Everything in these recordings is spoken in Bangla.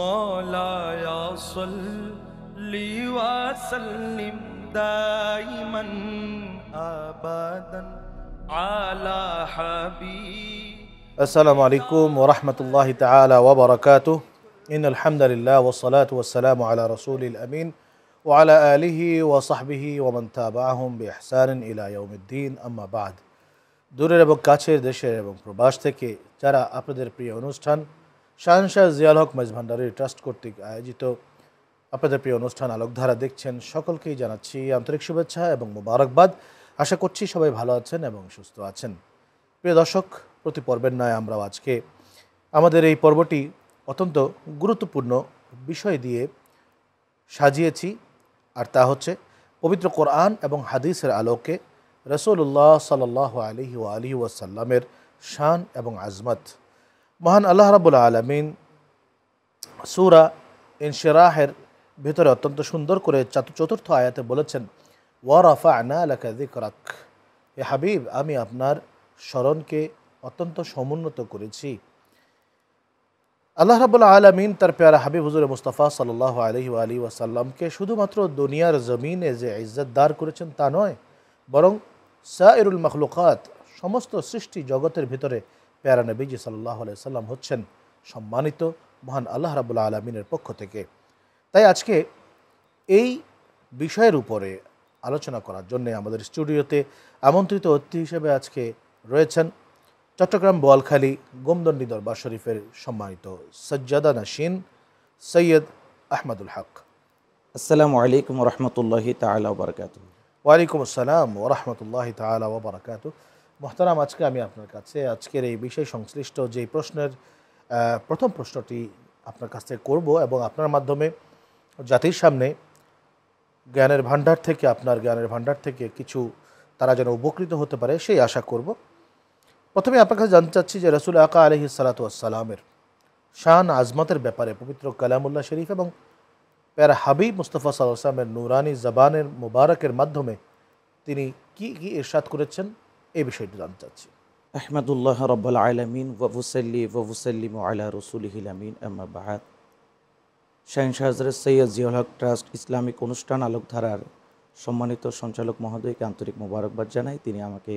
مولاي صل وسلم دائما أبدا على حبيب. السلام عليكم ورحمة الله تعالى وبركاته. إن الحمد لله والصلاة والسلام على رسول الأمين وعلى آله وصحبه ومن تابعهم بإحسان إلى يوم الدين. أما بعد, দূরের এবং কাছের দেশের এবং প্রবাস থেকে যারা আপনাদের প্রিয় অনুষ্ঠান শাহনশাহ জিয়াউল হক মাইজ ভান্ডারী ট্রাস্ট কর্তৃক আয়োজিত আপনাদের প্রিয় অনুষ্ঠান আলোকধারা দেখছেন, সকলকেই জানাচ্ছি আন্তরিক শুভেচ্ছা এবং মোবারকবাদ। আশা করছি সবাই ভালো আছেন এবং সুস্থ আছেন। প্রিয় দর্শক, প্রতি পর্বের ন্যায় আমরাও আজকে আমাদের এই পর্বটি অত্যন্ত গুরুত্বপূর্ণ বিষয় দিয়ে সাজিয়েছি, আর তা হচ্ছে পবিত্র কোরআন এবং হাদিসের আলোকে রাসূলুল্লাহ সাল্লাল্লাহু আলাইহি ওয়াসাল্লামের শান এবং আজমত। মহান আল্লাহ রাব্বুল আলামিন সূরা ইনশিরাহের ভিতরে অত্যন্ত সুন্দর করে চতুর্থ আয়াতে বলেছেন, ওয়া রাফা'না লাকা যিকরাক, হে হাবিব, আমি আপনার স্মরণকে অত্যন্ত সমুন্নত করেছি। আল্লাহ রাব্বুল আলামিন তার প্যারা হাবিব হুজুর মুস্তাফা সাল্লাল্লাহু আলাইহি ওয়াসাল্লামকে শুধুমাত্র দুনিয়ার জমিনে যে ইজ্জত দার করেছেন তা নয়, বরং সাইরুল মখলুকাত, সমস্ত সৃষ্টি জগতের ভিতরে প্যারা নবীজি সাল্লাল্লাহু আলাইহি সাল্লাম হচ্ছেন সম্মানিত মহান আল্লাহ রাব্বুল আলামিনের পক্ষ থেকে। তাই আজকে এই বিষয়ের উপরে আলোচনা করার জন্য আমাদের স্টুডিওতে আমন্ত্রিত অতিথি হিসেবে আজকে রয়েছেন চট্টগ্রাম বোয়ালখালী গোমদণ্ডী দরবার শরীফের সম্মানিত সজ্জাদা নশীন সৈয়দ আহমদুল হক। আসসালামু আলাইকুম রহমতুল্লাহি তাআলা ওয়া বারাকাতুহু। ওয়ালাইকুম আসসালাম ওয়া রাহমাতুল্লাহি তাআলা ওয়া বারাকাতুহু। মোহতারাম, আজকে আমি আপনার কাছে আজকের এই বিষয় সংশ্লিষ্ট যে প্রশ্নের প্রথম প্রশ্নটি আপনার কাছ থেকে করব এবং আপনার মাধ্যমে জাতির সামনে জ্ঞানের ভাণ্ডার থেকে, আপনার জ্ঞানের ভাণ্ডার থেকে কিছু তারা যেন উপকৃত হতে পারে সেই আশা করব। প্রথমে আপনার কাছে জানতে চাচ্ছি যে রাসূল আকা আলাইহিস সালাতু ওয়াস সালামের শান আজমতের ব্যাপারে পবিত্র কালামুল্লাহ শরীফ এবং প্যারা হাবিব মুস্তাফা সাল্লাল্লাহু আলাইহি ওয়াসাল্লামের নুরানি জবানের মুবারকের মাধ্যমে তিনি কি কি ইরশাদ করেছেন এই বিষয়টি জানতে চাচ্ছি। আহমাদুল্লাহ রাব্বুল আলামিন ওয়া উসাল্লি ওয়া উসাল্লিমু আলা রাসূলিহিল আমিন, আম্মা বা'দ। শাহনশাহ হযরত সৈয়দ জিয়াউল হক ট্রাস্ট ইসলামিক অনুষ্ঠান আলোকধারার সম্মানিত সঞ্চালক মহোদয়কে আন্তরিক মোবারকবাদ জানাই। তিনি আমাকে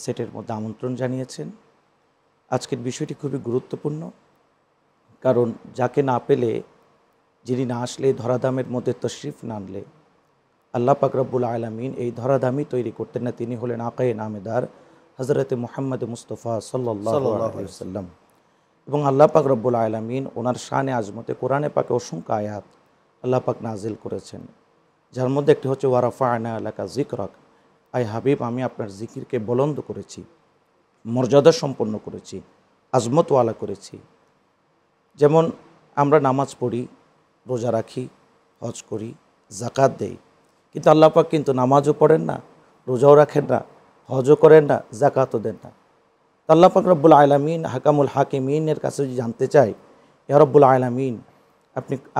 সেটের মধ্যে আমন্ত্রণ জানিয়েছেন। আজকের বিষয়টি খুবই গুরুত্বপূর্ণ, কারণ যাকে না পেলে, যিনি না আসলে, ধরাধামের মধ্যে তশরিফ না আনলে আল্লাহ পাক রব্বুল আলামিন এই ধরাধামই তৈরি করতেন না। তিনি হলেন আকায়ে নামেদার হযরতে মুহাম্মদ মুস্তাফা সাল্লাল্লাহু আলাইহি ওয়াসাল্লাম। এবং আল্লাহ পাক রব্বুল আলামিন ওনার শানে আজমতে কোরআনে পাকে অসংখ্য আয়াত আল্লাহ পাক নাজিল করেছেন, যার মধ্যে একটি হচ্ছে ওয়া রাফা'না লাকা যিকরাক, আয় হাবিব, আমি আপনার জিকিরকে বুলন্দ করেছি, মর্যাদা সম্পন্ন করেছি, আজমতওয়ালা করেছি। যেমন আমরা নামাজ পড়ি, রোজা রাখি, হজ করি, যাকাত দেই, কিন্তু আল্লাহ পাক কিন্তু নামাজও পড়েন না, রোজাও রাখেন না, হজও করেন না, যাকাতও দেন না। আল্লাহ পাক রব্বুল আলামিন হাকামুল হাকিমিনের কাছে যদি জানতে চাই, ইয়া রব্বুল আলামিন,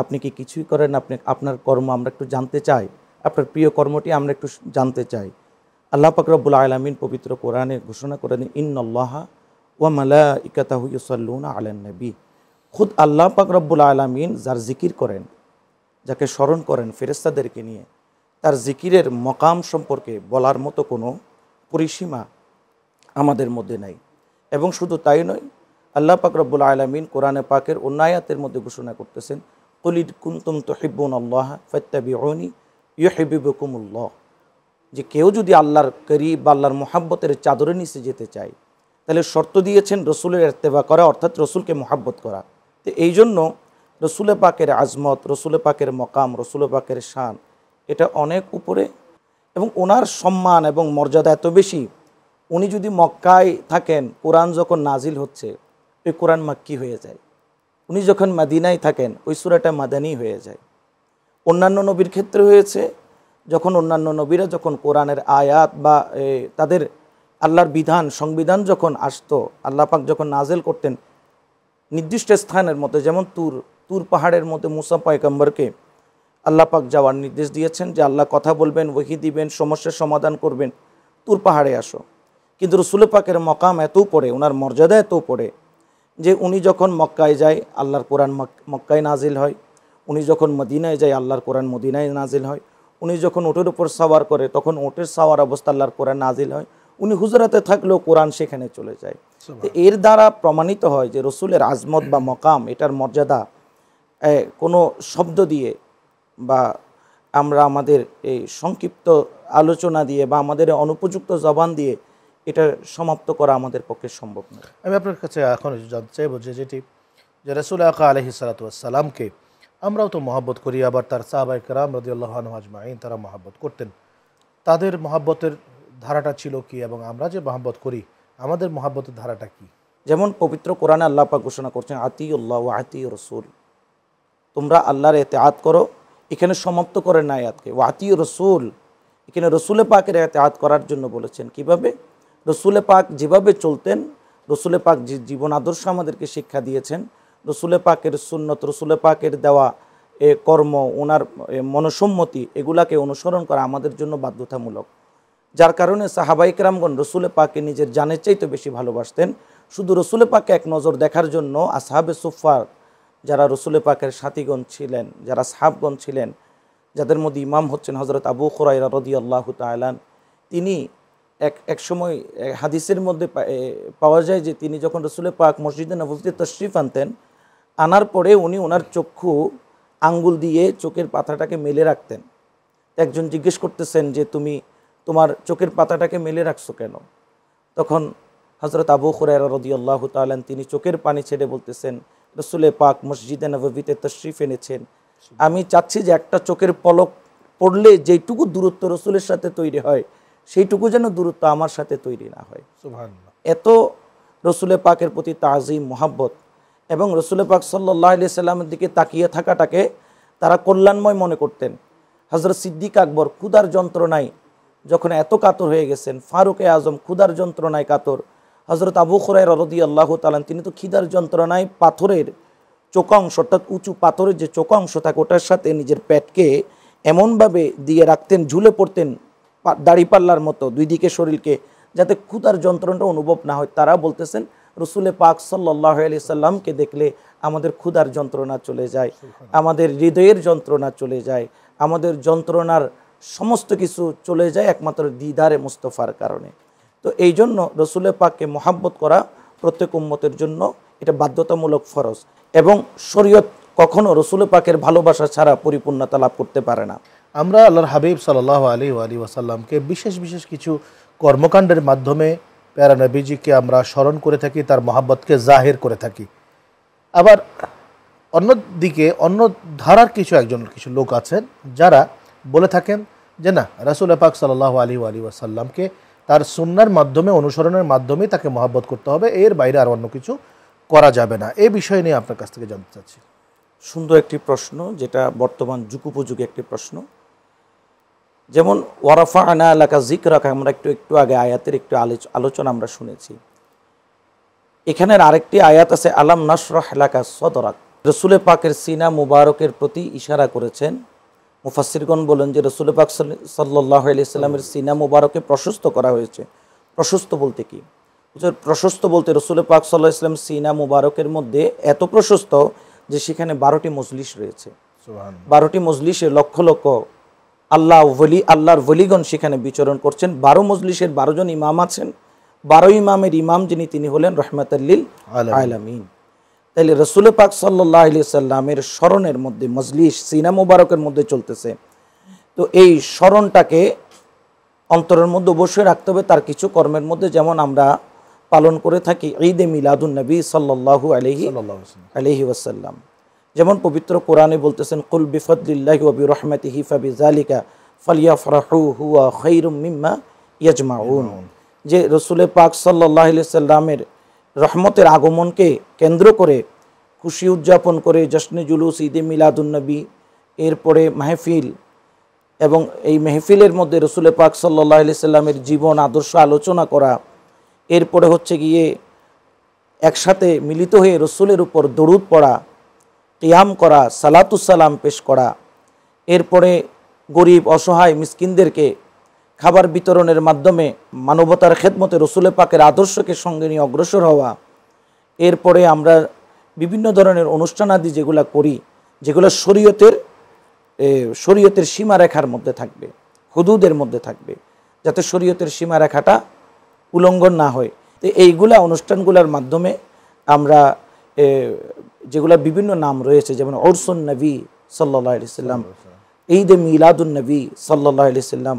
আপনি কি কিছুই করেন? আপনার কর্ম আমরা একটু জানতে চাই, আপনার প্রিয় কর্মটি আমরা একটু জানতে চাই। আল্লাহ পাক রব্বুল আলামিন পবিত্র কোরআনে ঘোষণা করেন, ইন্নাল্লাহা ওয়া মালাইকাতাহু ইউসাল্লুনা আলান নবী, খুদ আল্লাহ পাক রব্বুল আলামিন যার জিকির করেন, যাকে স্মরণ করেন ফেরেশতাদেরকে নিয়ে, তার জিকিরের মকাম সম্পর্কে বলার মতো কোনো পরিসীমা আমাদের মধ্যে নাই। এবং শুধু তাই নয়, আল্লাহ পাক রব্বুল আলামিন কোরআনে পাকের অন্য আয়াতের মধ্যে ঘোষণা করতেছেন, কুল ইন কুনতুম তুহিব্বুনাল্লাহ ফাত্তাবিউনি ইউহিব্বুকুমুল্লাহ, যে কেউ যদি আল্লাহর করিব বা আল্লাহর মুহাব্বতের চাদরের নিচে যেতে চায়, তাহলে শর্ত দিয়েছেন রসুলের ইত্তেবা করা, অর্থাৎ রসুলকে মুহাব্বত করা। তো এই জন্য রসুলে পাকের আজমত, রসুলে পাকের মকাম, রসুলে পাকের শান, এটা অনেক উপরে এবং ওনার সম্মান এবং মর্যাদা এত বেশি। উনি যদি মক্কায় থাকেন, কোরআন যখন নাজিল হচ্ছে, ওই কোরআন মাক্কি হয়ে যায়। উনি যখন মদিনায় থাকেন, ওই সূরাটা মাদানী হয়ে যায়। অন্যান্য নবীর ক্ষেত্রে হয়েছে, যখন অন্যান্য নবীরা যখন কোরআনের আয়াত বা তাদের আল্লাহর বিধান, সংবিধান যখন আসতো, আল্লাহ পাক যখন নাজিল করতেন নির্দিষ্ট স্থানের মধ্যে, যেমন তুর পাহাড়ের মধ্যে মুসা পয়গম্বরকে আল্লাহ পাক যাওয়ার নির্দেশ দিয়েছেন যে আল্লাহ কথা বলবেন, ওহী দিবেন, সমস্যার সমাধান করবেন, তুর পাহাড়ে আসো। কিন্তু রসুল পাকের মকাম এত পড়ে, ওনার মর্যাদা এত পড়ে যে উনি যখন মক্কায় যায় আল্লাহর কোরআন মক্কায় নাজিল হয়, উনি যখন মদিনায় যায় আল্লাহর কোরআন মদিনায় নাজিল হয়, উনি যখন ওটের উপর সাওয়ার করে তখন ওটের সাওয়ার অবস্থা আল্লাহর কোরআন নাজিল হয়, উনি হুজরাতে থাকলেও কোরআন সেখানে চলে যায়। তো এর দ্বারা প্রমাণিত হয় যে রসুলের আজমত বা মকাম, এটার মর্যাদা কোনো শব্দ দিয়ে বা আমরা আমাদের এই সংক্ষিপ্ত আলোচনা দিয়ে বা আমাদের অনুপযুক্ত জবান দিয়ে এটা সমাপ্ত করা আমাদের পক্ষে সম্ভব নয়। আমি আপনার কাছে এখন জানতে চাইব যেটি যে রাসূল আকা আলাইহিস সালাতু ওয়াস সালামকে আমরাও তো মহব্বত করি, আবার তার সাহাবায়ে কেরাম রাদিয়াল্লাহু আনহুম আজমাইন তারা মহব্বত করতেন। তাদের মহব্বতের ধারাটা ছিল কি এবং আমরা যে মহব্বত করি আমাদের মহব্বতের ধারাটা কি? যেমন পবিত্র কোরআনে আল্লাহ পাক ঘোষণা করছেন আতিউল্লাহ ওয়া আতিউর রাসূল, তোমরা আল্লাহর ইতিআত করো। এখানে সমাপ্ত করেন না আয়াতকে ওয়া আতিউর রাসূল, এখানে রসুলে পাকের ইতিআত করার জন্য বলেছেন। কিভাবে? রসুলে পাক যেভাবে চলতেন, রসুলে পাক যে জীবন আদর্শ আমাদেরকে শিক্ষা দিয়েছেন, রসুলে পাকের সুন্নত, রসুলে পাকের দেওয়া কর্ম, ওনার মনসম্মতি, এগুলাকে অনুসরণ করা আমাদের জন্য বাধ্যতামূলক। যার কারণে সাহাবায়ে কেরামগণ রসুলে পাককে নিজের জানের চাইতে বেশি ভালোবাসতেন। শুধু রসুলে পাককে এক নজর দেখার জন্য আসহাবে সুফফার, যারা রসুলে পাকের সাথীগণ ছিলেন, যারা সাহাবগণ ছিলেন, যাদের মধ্যে ইমাম হচ্ছেন হযরত আবু হুরায়রা রাদিয়াল্লাহু তাআলা, তিনি এক সময় হাদিসের মধ্যে পাওয়া যায় যে তিনি যখন রসুলে পাক মসজিদে নববীতে তশরিফ আনতেন, আনার পরে উনি ওনার চক্ষু আঙ্গুল দিয়ে চোখের পাতাটাকে মেলে রাখতেন। একজন জিজ্ঞেস করতেছেন যে তুমি তোমার চোখের পাতাটাকে মেলে রাখছো কেন? তখন হযরত আবু হুরায়রা রাদিয়াল্লাহু তাআলা তিনি চোখের পানি ছেড়ে বলতেছেন, রসুলে পাক মসজিদে নববীতে তশরিফ এনেছেন, আমি চাচ্ছি যে একটা চোখের পলক পড়লে যেইটুকু দূরত্ব রসুলের সাথে তৈরি হয় সেইটুকু যেন দূরত্ব আমার সাথে তৈরি না হয়। সুবহানাল্লাহ। এত রসুলে পাকের প্রতি তাজিম, মহাব্বত এবং রসুলে পাক সাল্লাল্লাহু আলাইহি সাল্লামের দিকে তাকিয়ে থাকাটাকে তারা কল্যাণময় মনে করতেন। হযরত সিদ্দিক আকবর ক্ষুধার যন্ত্রণায় যখন এত কাতর হয়ে গেছেন, ফারুকে আজম ক্ষুধার যন্ত্রণায় কাতর, হযরত আবু হুরায়রা রাদিয়াল্লাহু তাআলা তিনি তো খিদার যন্ত্রণায় পাথরের চোকা অংশ, অর্থাৎ উঁচু পাথরের যে চোকা অংশ থাকে ওটার সাথে নিজের পেটকে এমনভাবে দিয়ে রাখতেন, ঝুলে পড়তেন দাড়িপাল্লার মতো দুই দিকে শরীরকে, যাতে ক্ষুধার যন্ত্রণাটা অনুভব না হয়। তারা বলতেছেন রসুলে পাক সাল্লাল্লাহু আলাইহি সাল্লামকে দেখলে আমাদের ক্ষুধার যন্ত্রণা চলে যায়, আমাদের হৃদয়ের যন্ত্রণা চলে যায়, আমাদের যন্ত্রণার সমস্ত কিছু চলে যায় একমাত্র দিদারে মুস্তফার কারণে। তো এই জন্য রসুলে পাককে মহাব্বত করা প্রত্যেক উম্মতের জন্য এটা বাধ্যতামূলক ফরজ, এবং শরীয়ত কখনো রসুলে পাকের ভালোবাসা ছাড়া পরিপূর্ণতা লাভ করতে পারে না। আমরা আল্লাহর হাবিব সাল্লাল্লাহু আলাইহি ওয়াসাল্লামকে বিশেষ বিশেষ কিছু কর্মকাণ্ডের মাধ্যমে প্যারা নবীজিকে আমরা স্মরণ করে থাকি, তার মহাব্বতকে জাহির করে থাকি। আবার অন্যদিকে অন্য ধারার কিছু লোক আছেন যারা বলে থাকেন যে না, রাসূল পাক সাল্লাল্লাহু আলাইহি ওয়াসাল্লামকে তার সুন্নাহর মাধ্যমে, অনুসরণের মাধ্যমে তাকে মহব্বত করতে হবে, এর বাইরে আর অন্য কিছু করা যাবে না। এই বিষয় নিয়ে আপনার কাছ থেকে জানতে চাচ্ছি। সুন্দর একটি প্রশ্ন, যেটা বর্তমান যুগোপযোগী একটি প্রশ্ন। যেমন ওয়ারাফা'না লাকা যিকরাকা, আমরা একটু আগে আয়াতের একটু আলোচনা আমরা শুনেছি। এখানের আরেকটি আয়াত আছে আলাম নাশরাহ লাকা সদরাক, রসুলে পাকের সিনা মুবারকের প্রতি ইশারা করেছেন। মুফাসসিরগণ বলেন যে রসুলে পাক সাল্লাল্লাহু আলাইহি সাল্লামের সিনা মুবারককে প্রশস্ত করা হয়েছে। প্রশস্ত বলতে কি? প্রশস্ত বলতে রসুলে পাক সাল্লাল্লাহু আলাইহি সাল্লাম সিনা মুবারকের মধ্যে এত প্রশস্ত যে সেখানে 12টি মজলিস রয়েছে। 12টি মজলিসে লক্ষ লক্ষ আল্লাহর ওলিগণ সেখানে বিচরণ করছেন। 12 মজলিসের 12 জন ইমাম আছেন। 12 ইমামের ইমাম যিনি, তিনি হলেন রহমাতাল লিল আলামিন। তাইলে রসুল পাক সাল্লাল্লাহু আলাইহি সাল্লামের স্মরণের মধ্যে মজলিস সিনা মুবারকের মধ্যে চলতেছে। তো এই স্মরণটাকে অন্তরের মধ্যে অবশ্যই রাখতে হবে। তার কিছু কর্মের মধ্যে যেমন আমরা পালন করে থাকি ঈদে মিলাদুন নবী সাল্লাল্লাহু আলাইহি ওয়াসাল্লাম, যেমন পবিত্র কোরআনে বলতেছেন কুল বিফদলিল্লাহি ওয়া বিরহমাতিহি ফাবিযালিকা ফালইফরাহু হুয়া খায়রুম মিম্মা ইয়াজমাউন, যে রসুল পাক সাল্লাল্লাহু আলাইহি সাল্লামের রহমতের আগমনকে কেন্দ্র করে খুশি উদযাপন করে জশ্নে জুলুস ঈদে মিলাদুন নবী, এরপরে মাহফিল, এবং এই মেহফিলের মধ্যে রসুল পাক সাল্লাল্লাহু আলাইহি সাল্লামের জীবন আদর্শ আলোচনা করা, এরপরে হচ্ছে গিয়ে একসাথে মিলিত হয়ে রসুলের উপর দরুদ পড়া, কিয়াম করা, সালাতুস সালাম পেশ করা, এরপরে গরিব অসহায় মিসকিনদেরকে খাবার বিতরণের মাধ্যমে মানবতার খেদমতে রসুল পাকের আদর্শকে সঙ্গে নিয়ে অগ্রসর হওয়া, এরপরে আমরা বিভিন্ন ধরনের অনুষ্ঠানাদি যেগুলো করি, যেগুলো শরীয়তের সীমারেখার মধ্যে থাকবে, হুদুদের মধ্যে থাকবে, যাতে শরীয়তের সীমারেখাটা উল্লঙ্ঘন না হয়। তো এইগুলা অনুষ্ঠানগুলোর মাধ্যমে আমরা যেগুলো বিভিন্ন নাম রয়েছে, যেমন উরসুন নবী সাল্লাল্লাহু আলাইহি সাল্লাম, ঈদে মিলাদুন নবী সাল্লাল্লাহু আলাইহি সাল্লাম,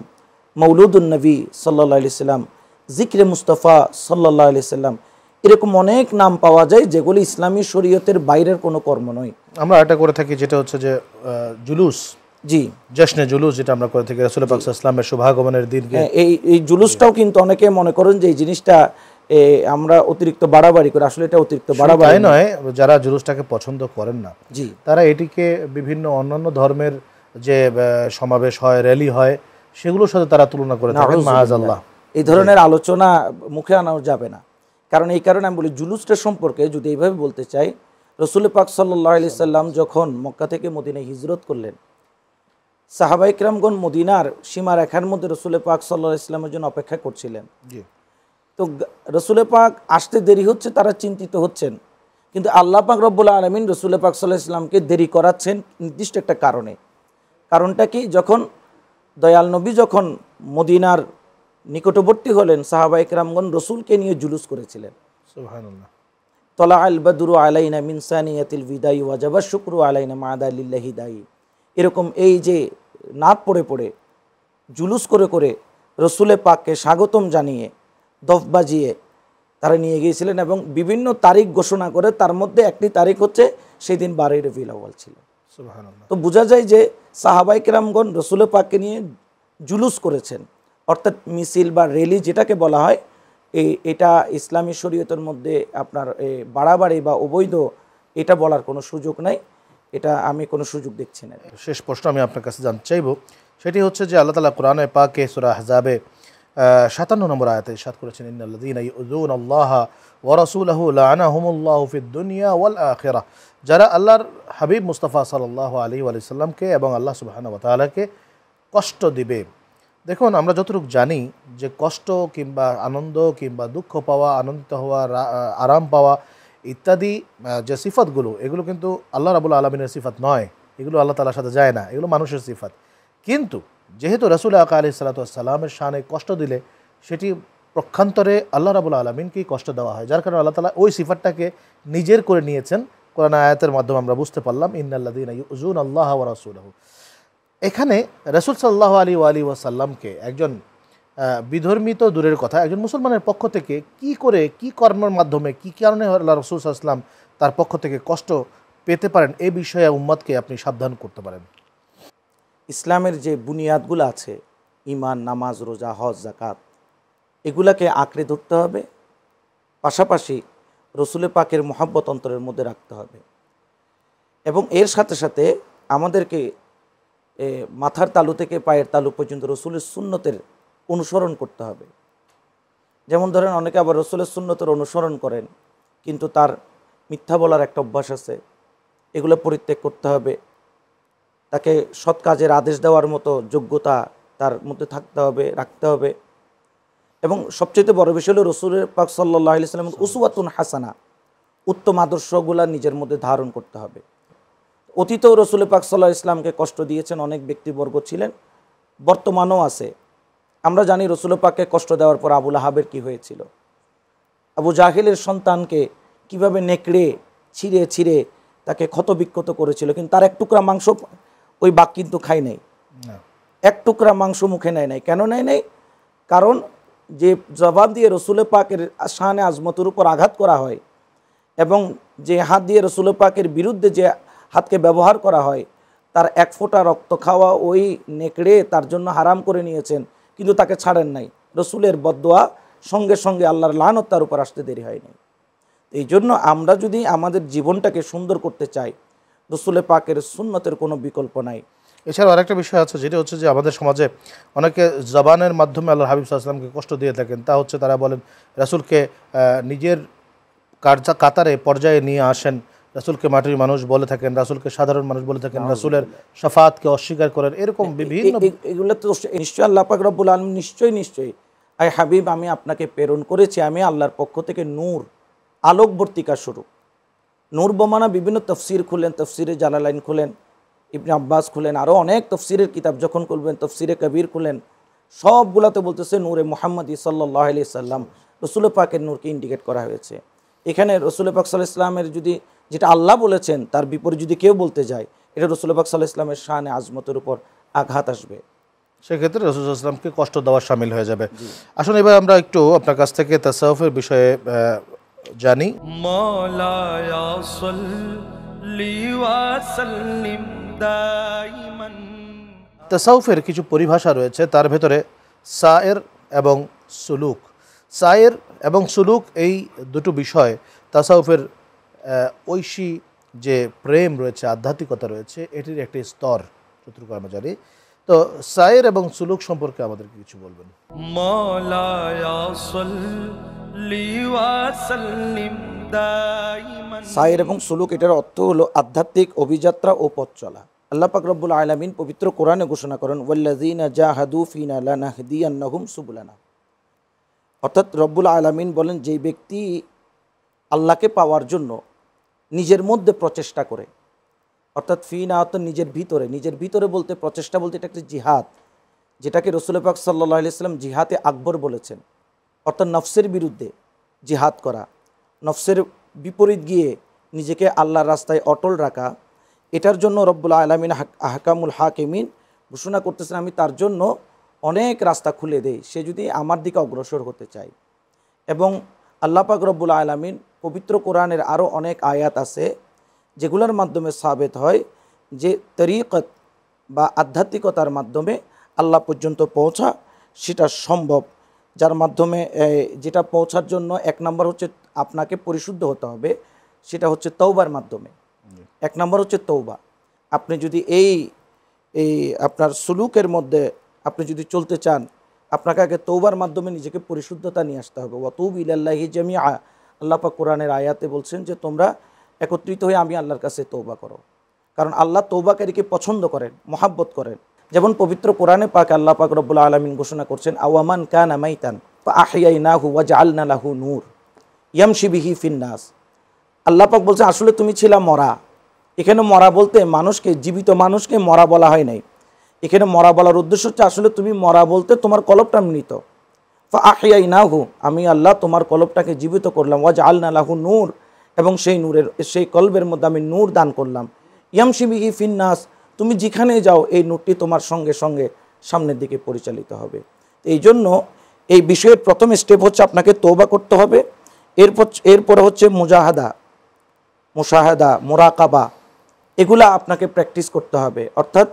মৌলুদুন নবী সাল্লাল্লাহু আলাইহি সাল্লাম, জিক্রে মুস্তাফা সাল্লাল্লাহু আলাইহি সাল্লাম, এরকম অনেক নাম পাওয়া যায় যেগুলি ইসলামী শরীয়তের বাইরের কোনো কর্ম নয়। আমরা এটা করে থাকি যেটা হচ্ছে যে জুলুস, জি, জশ্নে জুলুস, যেটা আমরা করে থাকি রাসূল পাক সাল্লাল্লাহু আলাইহি ওয়াসাল্লামের শুভাগমনের দিনকে। এই জুলুসটাও কিন্তু অনেকে মনে করেন যে এই জিনিসটা আমরা অতিরিক্ত বাড়াবাড়ি করি, আসলে এটা অতিরিক্ত বাড়াবাড়ি নয়। যারা জুলুসটাকে পছন্দ করেন না, জি, তারা এটিকে বিভিন্ন অন্যান্য ধর্মের যে সমাবেশ হয়, র্যালি হয়, সেগুলোর সাথে তারা তুলনা করে থাকেন। মাআযাল্লাহ, এই ধরনের আলোচনা মুখে আনা যাবে না। কারণ এই কারণে আমি বলি, জুলুসটা সম্পর্কে যদি এইভাবে বলতে চাই, রাসূল পাক সাল্লাল্লাহু আলাইহি সাল্লাম যখন মক্কা থেকে মদিনায় হিজরত করলেন, সাহাবায়ে কিরামগণ মদিনার সীমারেখার মধ্যে রাসূল পাক সাল্লাল্লাহু আলাইহি সাল্লামের জন্য অপেক্ষা করছিলেন। তো রাসূল পাক আসতে দেরি হচ্ছে, তারা চিন্তিত হচ্ছেন, কিন্তু আল্লাহ পাক রব্বুল আলামিন রাসূল পাক সাল্লাল্লাহু আলাইহি সাল্লামকে দেরি করাচ্ছেন নির্দিষ্ট একটা কারণে। কারণটা কি? যখন দয়াল নবী যখন মদিনার নিকটবর্তী হলেন, সাহাবায়ে কিরামগণ রসুলকে নিয়ে জুলুস করেছিলেন। সুবহানাল্লাহ। তলা আল বদরু আলাইনা মিন সানিয়াতিল বিদাই ওয়াজাবা শুকরু আলাইনা মা'দা লিল্লাহি দাই, এরকম এই যে নাত পড়ে পড়ে জুলুস করে করে রসুলে পাককে স্বাগতম জানিয়ে দফ বাজিয়ে তারা নিয়ে গিয়েছিলেন, এবং বিভিন্ন তারিখ ঘোষণা করে, তার মধ্যে একটি তারিখ হচ্ছে সেদিন 12ই রবিউল আউয়াল ছিল। সুবহানাল্লাহ। তো বোঝা যায় যে সাহাবায়ে কিরামগণ রসুলে পাককে নিয়ে জুলুস করেছেন, অর্থাৎ মিছিল বা র্যালি যেটাকে বলা হয়, এটা ইসলামী শরীয়তের মধ্যে আপনার বাড়াবাড়ি বা অবৈধ এটা বলার কোনো সুযোগ নাই, এটা আমি কোনো সুযোগ দেখছি না। শেষ প্রশ্ন আমি আপনার কাছে জানতে চাইব, সেটি হচ্ছে যে আল্লাহ তাআলা কোরআনে পাকে সূরা আহজাবে 57 নম্বর আয়াতে ইরশাদ করেছেন, ইন্নাল্লাযীনা ইউযুনাল্লাহা ওয়া রাসূলাহু লা'নাহুমুল্লাহু ফিদ দুনিয়া ওয়াল আখিরাহ। যারা আল্লাহর হাবিব মুস্তাফা সাল্লাল্লাহু আলাইহি ওয়া সাল্লামকে এবং আল্লাহ সুবহানাহু ওয়া তাআলাকে কষ্ট দিবে। দেখুন, আমরা যতটুকু জানি যে কষ্ট কিংবা আনন্দ কিংবা দুঃখ পাওয়া, আনন্দিত হওয়া, আরাম পাওয়া ইত্যাদি যে সিফাতগুলো, এগুলো কিন্তু আল্লাহ রাব্বুল আলামিনের সিফাত নয়, এগুলো আল্লাহ তাআলার সাথে যায় না, এগুলো মানুষের সিফাত। কিন্তু যেহেতু রাসূল আকরাম আলাইহিস সালাতু ওয়াস সালামের শানে কষ্ট দিলে সেটি পক্ষান্তরে আল্লাহ রাব্বুল আলামিনকেই কষ্ট দেওয়া হয়, যার কারণে আল্লাহ তাআলা ওই সিফাতটাকে নিজের করে নিয়েছেন। কোরআন আয়াতের মাধ্যমে আমরা বুঝতে পারলাম, ইন্নাল্লাযীনা ইউযুনাল্লাহা ওয়া রাসূলাহু। এখানে রাসূল সাল্লাল্লাহু আলাইহি ওয়াসাল্লামকে একজন বিধর্মী তো দূরের কথা, একজন মুসলমানের পক্ষ থেকে কি করে, কি কর্মের মাধ্যমে, কি কারণে আল্লাহ রাসূল সাল্লাল্লাহু আলাইহি ওয়াসাল্লাম তার পক্ষ থেকে কষ্ট পেতে পারেন, এই বিষয়ে উম্মতকে আপনি সাবধান করতে পারেন। ইসলামের যে বুনিয়াদগুলো আছে, ঈমান, নামাজ, রোজা, হজ, যাকাত, এগুলাকে আঁকড়ে ধরতে হবে, পাশাপাশি রসুল পাকের মহব্বত অন্তরের মধ্যে রাখতে হবে, এবং এর সাথে সাথে আমাদেরকে মাথার তালু থেকে পায়ের তালু পর্যন্ত রসুলের সুন্নতের অনুসরণ করতে হবে। যেমন ধরেন, অনেকে আবার রসুলের সুন্নতের অনুসরণ করেন কিন্তু তার মিথ্যা বলার একটা অভ্যাস আছে, এগুলো পরিত্যাগ করতে হবে। তাকে সৎ কাজের আদেশ দেওয়ার মতো যোগ্যতা তার মধ্যে থাকতে হবে, রাখতে হবে। এবং সবচেয়ে বড় বিষয় হলো রসুলের পাক সাল্লাল্লাহু আলাইহি ওয়াসাল্লামের উসওয়াতুন হাসানা, উত্তম আদর্শগুলা নিজের মধ্যে ধারণ করতে হবে। অতীতেও রসুল পাক সাল্লাল্লাহু আলাইহি ওয়াসাল্লামকে কষ্ট দিয়েছেন অনেক ব্যক্তিবর্গ ছিলেন, বর্তমানেও আছে। আমরা জানি রসুল পাককে কষ্ট দেওয়ার পর আবু লাহাবের কি হয়েছিল, আবু জাহেলের সন্তানকে কিভাবে নেকড়ে ছিঁড়ে ছিঁড়ে তাকে ক্ষতবিক্ষত করেছিল, কিন্তু তার এক টুকরা মাংস ওই বাঘ কিন্তু খায় নাই, এক টুকরা মাংস মুখে নেয় নাই। কেন নেয় নাই? কারণ যে জবান দিয়ে রসুল পাকের শানে আজমতের উপর আঘাত করা হয়, এবং যে হাত দিয়ে রসুল পাকের বিরুদ্ধে যে হাতকে ব্যবহার করা হয়, তার এক ফোঁটা রক্ত খাওয়া ওই নেকড়ে তার জন্য হারাম করে নিয়েছেন, কিন্তু তাকে ছাড়েন নাই। রসুলের বদদোয়া সঙ্গে সঙ্গে আল্লাহর লানত তার উপর আসতে দেরি হয়নি। এই জন্য আমরা যদি আমাদের জীবনটাকে সুন্দর করতে চাই, রসুল পাকের সুন্নতের কোনো বিকল্প নাই। এছাড়াও আরেকটা বিষয় আছে, যেটা হচ্ছে যে আমাদের সমাজে অনেকে জবানের মাধ্যমে আল্লাহর হাবিব সাল্লাল্লাহু আলাইহি ওয়াসাল্লামকে কষ্ট দিয়ে থাকেন। তা হচ্ছে তারা বলেন রাসূলকে নিজের কাতারে পর্যায়ে নিয়ে আসেন, রাসূলকে মাটির মানুষ বলে থাকেন, রাসূলকে সাধারণ মানুষ বলে থাকেন, রাসূলের শাফাআতকে অস্বীকার করেন, এরকম বিভিন্ন এগুলো তো নিশ্চয়ই আল্লাহ পাক রব্বুল আলামিন নিশ্চয়ই আই হাবিব, আমি আপনাকে প্রেরণ করেছি, আমি আল্লাহর পক্ষ থেকে নূর, আলোকবর্তিকা স্বরূপ। নূর বমানা বিভিন্ন তফসির খুলেন, তফসিরে জালালাইন খুলেন, ইবনে আব্বাস খুলেন, আরও অনেক তফসিরের কিতাব যখন খুলবেন, তফসিরে কবির খুলেন, সবগুলাতে বলতেছে নূরে মুহাম্মদী সাল্লাল্লাহু আলাইহি সাল্লাম, রসুল পাকের নূরকে ইন্ডিকেট করা হয়েছে। এখানে রসুল পাক সাল্লাল্লাহু আলাইহি সাল্লামের যদি যেটা আল্লাহ বলেছেন তার বিপরীত যদি কেউ বলতে যায়, এটা রসুল পাক সাল্লাল্লাহু আলাইহি সাল্লামের শানে আজমতের উপর আঘাত আসবে, সেক্ষেত্রে রাসূল সাল্লাল্লাহু আলাইহি ওয়াসাল্লামকে কষ্ট দেওয়া শামিল হয়ে যাবে। আসলে এবার আমরা একটু আপনার কাছ থেকে তাসাউফের বিষয়ে জানি। মাওলায়া সাল্লি ওয়া সাল্লিম দাইমান। তাসাউফের কিছু পরিভাষা রয়েছে, তার ভেতরে সায়ের এবং সুলুক। সায়ের এবং সুলুক এই দুটো বিষয় তাসাউফের ঐশী যে প্রেম রয়েছে, আধ্যাত্মিকতা রয়েছে, এটির একটি স্তর যতটুকু আমরা জানি। তো সায়ের এবং সুলুক সম্পর্কে আমাদেরকে কিছু বলবেন। মাওলায়া সাল্লি ওয়া সাল্লিম দাইমান। সায়ের এবং সুলুক এটার অর্থ হলো আধ্যাত্মিক অভিযাত্রা ও পথ চলা। আল্লাহ পাক রব্বুল আলামিন পবিত্র কোরআনে ঘোষণা করেন, ওয়াল্লাযীনা জাহাদু ফিনা লানাহদিয়ান্নাহুম সুবুলানা। অর্থাৎ রব্বুল আলামিন বলেন, যেই ব্যক্তি আল্লাহকে পাওয়ার জন্য নিজের মধ্যে প্রচেষ্টা করে, অর্থাৎ ফিনা অর্থাৎ নিজের ভিতরে বলতে প্রচেষ্টা বলতে এটা একটা জিহাদ, যেটাকে রসুল পাক সাল্লাল্লাহু আলাইহি সাল্লাম জিহাদে আকবর বলেছেন। অর্থাৎ নফসের বিরুদ্ধে জিহাদ করা, নফসের বিপরীত গিয়ে নিজেকে আল্লাহর রাস্তায় অটল রাখা, এটার জন্য রব্বুল আলামিন আহকামুল হাকিমিন ঘোষণা করতেছেন, আমি তার জন্য অনেক রাস্তা খুলে দেই সে যদি আমার দিকে অগ্রসর হতে চায়। এবং আল্লাহ পাক রব্বুল আলামিন পবিত্র কোরআনের আরও অনেক আয়াত আছে যেগুলোর মাধ্যমে সাবেত হয় যে তরিকত বা আধ্যাত্মিকতার মাধ্যমে আল্লাহ পর্যন্ত পৌঁছা সেটা সম্ভব, যার মাধ্যমে যেটা পৌঁছার জন্য এক নম্বর হচ্ছে আপনাকে পরিশুদ্ধ হতে হবে, সেটা হচ্ছে তওবার মাধ্যমে। এক নম্বর হচ্ছে তওবা। আপনি যদি এই আপনার সুলুকের মধ্যে আপনি যদি চলতে চান, আপনাকে আগে তওবার মাধ্যমে নিজেকে পরিশুদ্ধতা নিয়ে আসতে হবে। ওয়াতুবু ইলাল্লাহি জামিআ, আল্লাহ পাক কোরআনের আয়াতে বলছেন যে তোমরা একত্রিত হয়ে আমি আল্লাহর কাছে তওবা করো, কারণ আল্লাহ তওবাকারীকে পছন্দ করেন, মহাব্বত করেন। যেমন পবিত্র কোরআনে পাক আল্লাহ পাক রব্বুল আলামিন ঘোষণা করছেন, আওয়ামান কানা মাইতান ফাআহইয়াইনাহু ওয়া জাআলনা লাহু নূর ইয়ামশি বিহি ফিন্নাস। আল্লাহ পাক বলছেন আসলে তুমি ছিলা মরা। এখানে মরা বলতে মানুষকে, জীবিত মানুষকে মরা বলা হয় নাই। এখানে মরা বলার উদ্দেশ্য হচ্ছে আসলে তুমি মরা বলতে তোমার কলবটা মৃত। ফাআহইয়াইনাহু, আমি আল্লাহ তোমার কলবটাকে জীবিত করলাম। ওয়া জাআলনা লাহু নূর, এবং সেই কলবের মধ্যে আমি নূর দান করলাম। ইয়ামশি বিহি ফিন্নাস, তুমি যেখানে যাও এই নূরটি তোমার সঙ্গে সঙ্গে সামনের দিকে পরিচালিত হবে। এই জন্য এই বিষয়ের প্রথম স্টেপ হচ্ছে আপনাকে তওবা করতে হবে। এরপরে হচ্ছে মুশাহাদা, মুরাকাবা, এগুলা আপনাকে প্র্যাকটিস করতে হবে। অর্থাৎ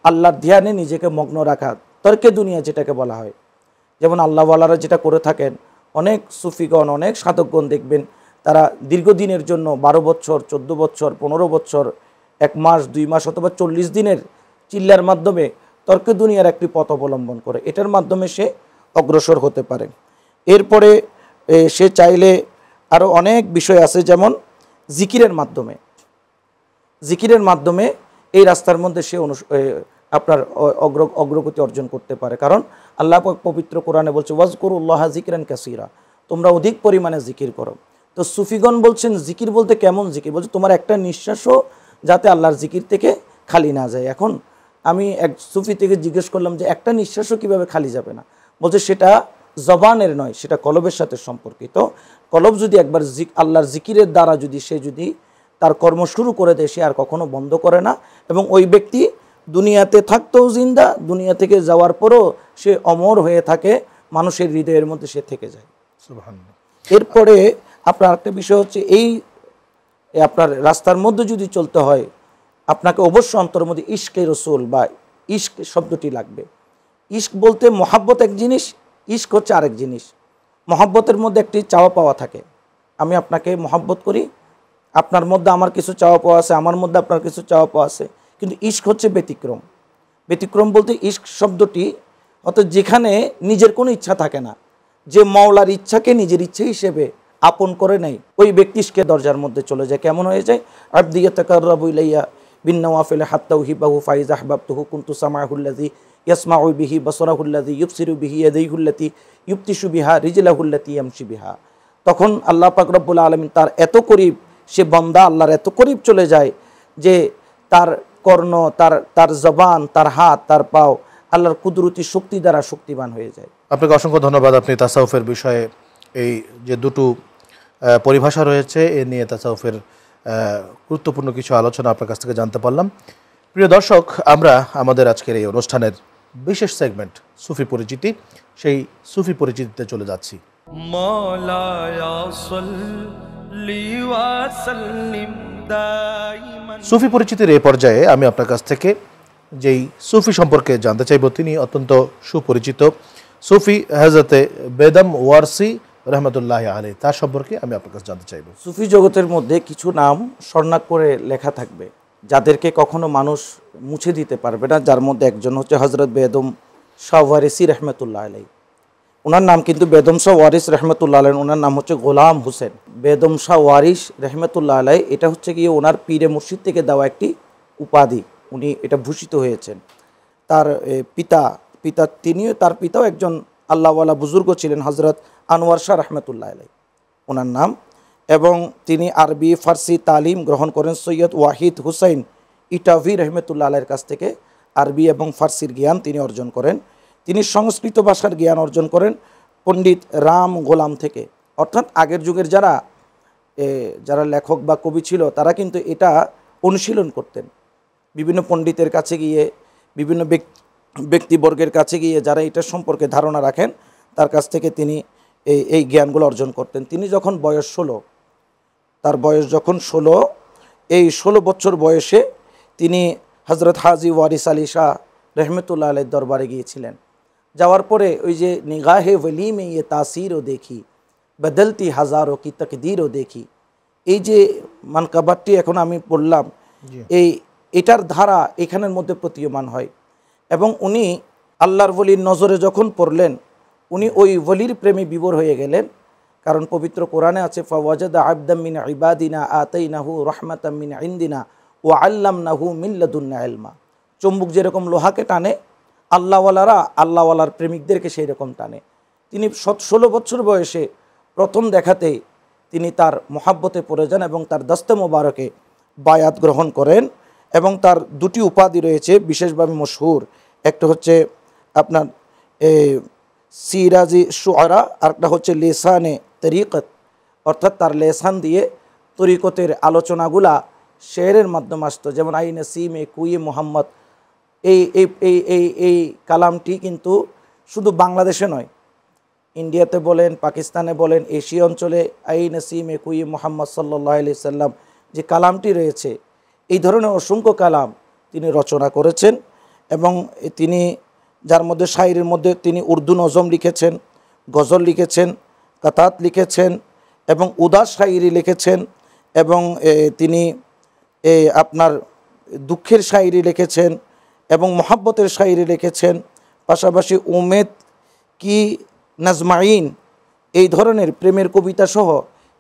আল্লাহর ধ্যানে নিজেকে মগ্ন রাখা, তর্কে দুনিয়া যেটাকে বলা হয়। যেমন আল্লাহওয়ালারা যেটা করে থাকেন, অনেক সুফিগণ, অনেক সাধকগণ দেখবেন তারা দীর্ঘদিনের জন্য 12 বছর, 14 বছর, 15 বছর, 1 মাস, 2 মাস অথবা 40 দিনের চিল্লার মাধ্যমে তর্কে দুনিয়ার একটি পথ অবলম্বন করে, এটার মাধ্যমে সে অগ্রসর হতে পারে। এরপরে সে চাইলে আরও অনেক বিষয় আছে, যেমন জিকিরের মাধ্যমে এই রাস্তার মধ্যে সে আপনার অগ্রগতি অর্জন করতে পারে। কারণ আল্লাহ পাক পবিত্র কোরআনে বলছে, ওয়াজকুরুল্লাহ যিকরান কাসীরা, তোমরা অধিক পরিমাণে জিকির করো। তো সুফিগণ বলছেন জিকির বলতে কেমন জিকির? বলছে তোমার একটা নিঃশ্বাসও যাতে আল্লাহর জিকির থেকে খালি না যায়। এখন আমি এক সুফি থেকে জিজ্ঞেস করলাম যে একটা নিঃশ্বাসও কীভাবে খালি যাবে না? বলছে সেটা জবানের নয়, সেটা কলবের সাথে সম্পর্কিত। কলব যদি একবার আল্লাহর জিকিরের দ্বারা সে যদি তার কর্ম শুরু করে দেয়, সে আর কখনো বন্ধ করে না, এবং ওই ব্যক্তি দুনিয়াতে থাকতেও জিন্দা, দুনিয়া থেকে যাওয়ার পরও সে অমর হয়ে থাকে, মানুষের হৃদয়ের মধ্যে সে থেকে যায়। সুবহানাল্লাহ। এরপরে আপনার একটা বিষয় হচ্ছে এই আপনার রাস্তার মধ্যে যদি চলতে হয়, আপনাকে অবশ্যই অন্তরের মধ্যে ইশকে রসুল বা ইশক শব্দটি লাগবে। ইশক বলতে মহাব্বত এক জিনিস, ইশক হচ্ছে আরেক জিনিস। মহাব্বতের মধ্যে একটি চাওয়া পাওয়া থাকে, আমি আপনাকে মহাব্বত করি, আপনার মধ্যে আমার কিছু চাওয়া পাওয়া আছে, আমার মধ্যে আপনার কিছু চাওয়া পাওয়া আছে। কিন্তু ইশক হচ্ছে ব্যতিক্রম বলতে ইশক শব্দটি অর্থাৎ যেখানে নিজের কোনো ইচ্ছা থাকে না, যে মাওলার ইচ্ছাকে নিজের ইচ্ছে হিসেবে আপন করে নেয়, ওই ব্যক্তি ইশকের দরজার মধ্যে চলে যায়। কেমন হয়ে যায়? আবদি ইয়াতাকাররাবু ইলাইয়া বিন্নাওয়াফিল হাত্তা উহিব্বাহু ফাইজ আহবাবতুহু কুনতু সামাহুল্লাযী ইয়াসমাউ বিহি বাসরাহুল্লাযী ইউবসিরু বিহি ইয়াদাইহুল্লাতী ইউবতিশু বিহা রিজলাহুল্লাতী ইয়ামশি বিহা। তখন আল্লাহ পাক রব্বুল আলামিন তার এত করিব, সে বান্দা আল্লাহর এত করিব চলে যায় যে তার কর্ণ, তার জবান, তার হাত, তার পাও আল্লাহর কুদরতি শক্তি দ্বারা শক্তিবান হয়ে যায়। আপনাকে অসংখ্য ধন্যবাদ। আপনি তাসাউফের বিষয়ে এই যে দুটো পরিভাষা রয়েছে এ নিয়ে তাসাউফের গুরুত্বপূর্ণ কিছু আলোচনা আপনার কাছ থেকে জানতে পারলাম। প্রিয় দর্শক, আমরা আমাদের আজকের এই অনুষ্ঠানের বিশেষ সেগমেন্ট সুফি পরিচিতি, সেই সুফি পরিচিতিতে চলে যাচ্ছি। مولاي صل وسلم دائما। সুফি পরিচিতির এই পর্যায়ে আমি আপনার কাছ থেকে যেই সুফি সম্পর্কে জানতে চাইব, তিনি অত্যন্ত সুপরিচিত সুফি হযরতে বেদম ওয়ারসি রহমতুল্লাহ আলাইহি, তার সম্পর্কে আমি আপনার কাছে জানতে চাইব। সুফি জগতের মধ্যে কিছু নাম স্বর্ণাক্ষরে লেখা থাকবে, যাদেরকে কখনো মানুষ মুছে দিতে পারবে না, যার মধ্যে একজন হচ্ছে হজরত বেদম শাহ ওয়ারিসি রহমতুল্লাহ আলাইহি। ওনার নাম কিন্তু বেদম শাহ ওয়ারিস রহমতুল্লাহ আলাইহি, ওনার নাম হচ্ছে গোলাম হোসেন। বেদম শাহ ওয়ারিস রহমতুল্লাহ আলাইহি এটা হচ্ছে গিয়ে ওনার পীরে মুর্শিদ থেকে দেওয়া একটি উপাধি, উনি এটা ভূষিত হয়েছেন। তার তার পিতাও একজন আল্লাহওয়ালা বুজুর্গ ছিলেন, হজরত আনোয়ার শাহ রহমতুল্লাহ আলাইহি ওনার নাম। এবং তিনি আরবি ফার্সি তালিম গ্রহণ করেন সৈয়দ ওয়াহিদ হুসাইন ইটাভি রহমতুল্লাহ আলাইহির কাছ থেকে। আরবি এবং ফার্সির জ্ঞান তিনি অর্জন করেন। তিনি সংস্কৃত ভাষার জ্ঞান অর্জন করেন পণ্ডিত রাম গোলাম থেকে। অর্থাৎ আগের যুগের যারা লেখক বা কবি ছিল তারা কিন্তু এটা অনুশীলন করতেন, বিভিন্ন পণ্ডিতের কাছে গিয়ে, বিভিন্ন ব্যক্তিবর্গের কাছে গিয়ে যারা এটা সম্পর্কে ধারণা রাখেন তার কাছ থেকে তিনি এই জ্ঞানগুলো অর্জন করতেন। তিনি যখন বয়স 16, তার বয়স যখন 16, এই 16 বছর বয়সে তিনি হজরত হাজি ওয়ারিস আলী শাহ রহমতুল্লাহ আলাইহির দরবারে গিয়েছিলেন। যাওয়ার পরে ওই যে নিগাহে ওলি মে ইয়ে তাসিরও দেখি, বদলতি হাজারো কি তকদিরও দেখি, এই যে মানকাবাতটি এখন আমি পড়লাম, এটার ধারা এখানের মধ্যে প্রতীয়মান হয়। এবং উনি আল্লাহর ওলির নজরে যখন পড়লেন, উনি ওই ওলির প্রেমে বিভোর হয়ে গেলেন। কারণ পবিত্র কোরআনে আছে ফাওয়াজাদা আবদাম মিন ইবাদিনা আতাইনাহু রাহমাতাম মিন ইনদিনা ওয়া আল্লামনাহু মিন লাদুন্না ইলমা। চুম্বক যেরকম লোহাকে টানে, আল্লাহওয়ালারা আল্লাহওয়ালার প্রেমিকদেরকে সেই রকম টানে। তিনি 16 বছর বয়সে প্রথম দেখাতেই তিনি তার মহাব্বতে পড়ে যান এবং তার দস্তে মোবারকে বায়াত গ্রহণ করেন। এবং তার দুটি উপাধি রয়েছে বিশেষভাবে মশহুর, একটা হচ্ছে আপনার সিরাজি শুআরা, আরেকটা হচ্ছে লিসানে তরিকত, অর্থাৎ তার লেসান দিয়ে তরিকতের আলোচনাগুলা শেরের মাধ্যমে আসতো। যেমন আই নসিমে কুয়ে মোহাম্মদ, এই কালামটি কিন্তু শুধু বাংলাদেশে নয়, ইন্ডিয়াতে বলেন, পাকিস্তানে বলেন, এশিয়া অঞ্চলে আই নসিমে কুয়ে মোহাম্মদ সাল্লাল্লাহু আলাইহি সাল্লাম যে কালামটি রয়েছে, এই ধরনের অসংখ্য কালাম তিনি রচনা করেছেন। এবং তিনি যার মধ্যে শায়রির মধ্যে তিনি উর্দু নজম লিখেছেন, গজল লিখেছেন, কাতাত লিখেছেন এবং উদাস শায়রি লিখেছেন। এবং তিনি আপনার দুঃখের শায়রি লিখেছেন এবং মহাব্বতের শায়রি লিখেছেন। পাশাপাশি উমেদ কি নাজমাইন, এই ধরনের প্রেমের কবিতা সহ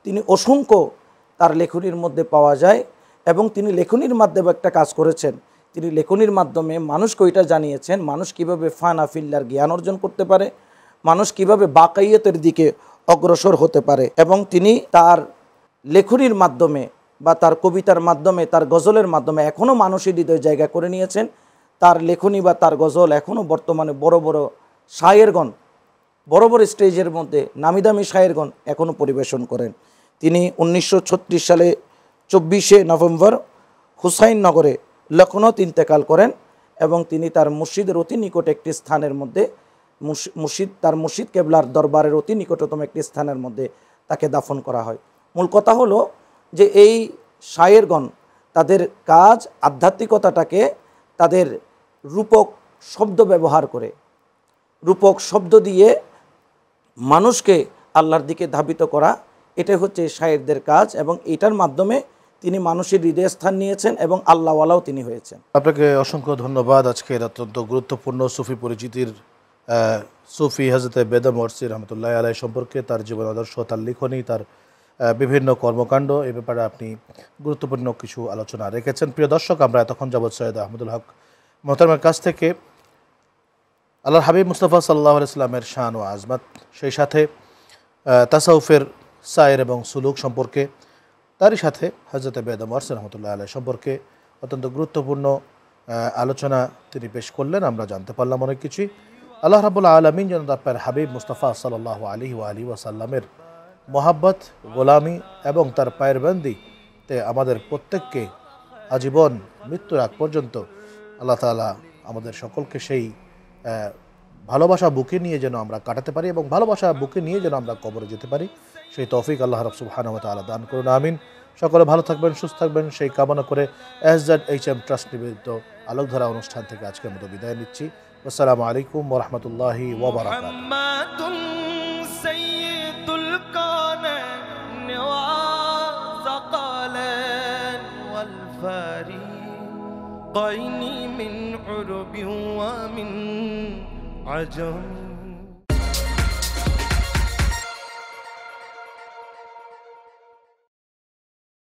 তিনি অসংখ্য তার লেখনীর মধ্যে পাওয়া যায়। এবং তিনি লেখনীর মাধ্যমে একটা কাজ করেছেন, তিনি লেখনীর মাধ্যমে মানুষকে ওইটা জানিয়েছেন মানুষ কিভাবে ফানা ফিল্লার জ্ঞান অর্জন করতে পারে, মানুষ কিভাবে বাকাইয়তের দিকে অগ্রসর হতে পারে। এবং তিনি তার লেখনীর মাধ্যমে বা তার কবিতার মাধ্যমে, তার গজলের মাধ্যমে এখনও মানুষের হৃদয় জায়গা করে নিয়েছেন। তার লেখনী বা তার গজল এখনও বর্তমানে বড় বড় শায়েরগণ, বড় বড় স্টেজের মধ্যে নামি দামি শায়েরগণ এখনও পরিবেশন করেন। তিনি 1936 সালে 24শে নভেম্বর হুসাইননগরে লখনৌতে ইন্তেকাল করেন। এবং তিনি তার মুর্শিদের অতি নিকট একটি স্থানের মধ্যে, তার মুর্শিদ কেবলার দরবারের অতি নিকটতম একটি স্থানের মধ্যে তাকে দাফন করা হয়। মূল কথা হলো যে এই শায়েরগণ তাদের কাজ আধ্যাত্মিকতাটাকে তাদের রূপক শব্দ ব্যবহার করে, রূপক শব্দ দিয়ে মানুষকে আল্লাহর দিকে ধাবিত করা, এটাই হচ্ছে শায়েরদের কাজ। এবং এটার মাধ্যমে তিনি মানুষের হৃদয়ে স্থান নিয়েছেন এবং আল্লাহওয়ালাও তিনি হয়েছেন। আপনাকে অসংখ্য ধন্যবাদ আজকের অত্যন্ত গুরুত্বপূর্ণ সুফি পরিচিতির সুফি হযরতে বেদম ওয়ারসি রহমতুল্লাহ আলাইহি সম্পর্কে, তার জীবন আদর্শ, তার লিখনী, তার বিভিন্ন কর্মকাণ্ড, এ ব্যাপারে আপনি গুরুত্বপূর্ণ কিছু আলোচনা রেখেছেন। প্রিয় দর্শক, আমরা এতক্ষণ যাবৎ সৈয়দ আহমদুল হক মোহতারমের কাছ থেকে আল্লাহর হাবিব মুস্তাফা সাল্লাল্লাহু আলাইহি সাল্লামের শান ও আজমত, সেই সাথে তাসাউফের সায়ের এবং সুলুক সম্পর্কে, তারই সাথে হযরত বেদ ওমর রহমতুল্লাহ আলাইহি সম্পর্কে অত্যন্ত গুরুত্বপূর্ণ আলোচনা তিনি পেশ করলেন। আমরা জানতে পারলাম অনেক কিছুই। আল্লাহ রাব্বুল আলামিন যেন তার হাবিব মুস্তাফা সাল্লাল্লাহু আলাইহি ওয়া আলিহি ওয়াসাল্লামের মহাব্বত, গোলামি এবং তার পায়েরবন্দিতে আমাদের প্রত্যেককে আজীবন মৃত্যুর আগ পর্যন্ত আল্লাহ তাআলা আমাদের সকলকে সেই ভালোবাসা বুকে নিয়ে যেন আমরা কাটাতে পারি এবং ভালোবাসা বুকে নিয়ে যেন আমরা কবরে যেতে পারি, সেই তৌফিক আল্লাহ রাব্বুল সুবহানাহু ওয়া তাআলা দান করুন। আমিন। সকলে ভালো থাকবেন, সুস্থ থাকবেন সেই কামনা করে SZHM ট্রাস্ট নিবেদিত আলোকধারা অনুষ্ঠান থেকে আজকের মতো বিদায় নিচ্ছি। আসসালামু আলাইকুম ওয়া রাহমাতুল্লাহি ওয়া বারাকাতুহু।